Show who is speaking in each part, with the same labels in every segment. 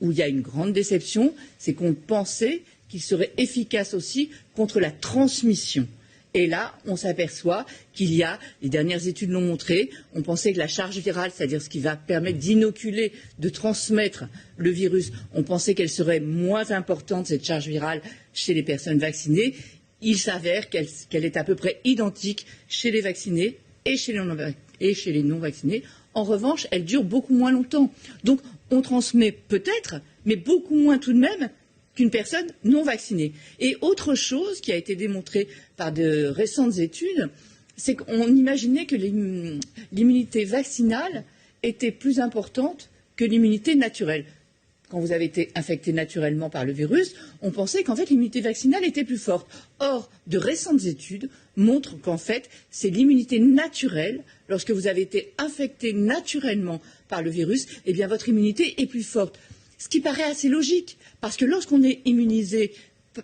Speaker 1: où il y a une grande déception, c'est qu'on pensait qu'il serait efficace aussi contre la transmission. Et là, on s'aperçoit qu'il y a, les dernières études l'ont montré, on pensait que la charge virale, c'est-à-dire ce qui va permettre d'inoculer, de transmettre le virus, on pensait qu'elle serait moins importante, cette charge virale, chez les personnes vaccinées. Il s'avère qu'elle est à peu près identique chez les vaccinés et chez les non-vaccinés. En revanche, elle dure beaucoup moins longtemps. Donc, on transmet peut-être, mais beaucoup moins tout de même, qu'une personne non vaccinée. Et autre chose qui a été démontrée par de récentes études, c'est qu'on imaginait que l'immunité vaccinale était plus importante que l'immunité naturelle. Quand vous avez été infecté naturellement par le virus, on pensait qu'en fait l'immunité vaccinale était plus forte. Or, de récentes études montrent qu'en fait, c'est l'immunité naturelle. Lorsque vous avez été infecté naturellement par le virus, eh bien votre immunité est plus forte. Ce qui paraît assez logique, parce que lorsqu'on est immunisé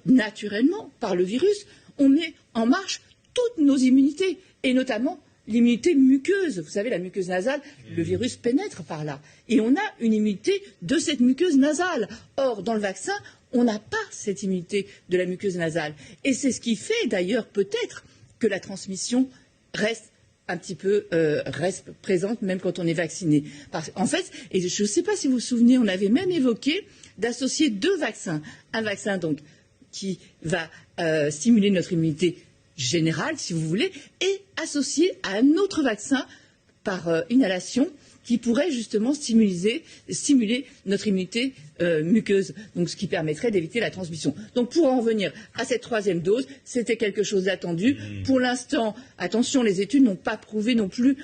Speaker 1: naturellement par le virus, on met en marche toutes nos immunités, et notamment l'immunité muqueuse. Vous savez, la muqueuse nasale, le virus pénètre par là. Et on a une immunité de cette muqueuse nasale. Or, dans le vaccin, on n'a pas cette immunité de la muqueuse nasale. Et c'est ce qui fait d'ailleurs peut-être que la transmission reste un petit peu reste présente même quand on est vacciné. En fait, et je ne sais pas si vous vous souvenez, on avait même évoqué d'associer deux vaccins. Un vaccin donc qui va stimuler notre immunité générale, si vous voulez, et associé à un autre vaccin par inhalation qui pourrait justement stimuler notre immunité muqueuse, donc ce qui permettrait d'éviter la transmission. Donc pour en revenir à cette troisième dose, c'était quelque chose d'attendu. Pour l'instant, attention, les études n'ont pas prouvé non plus.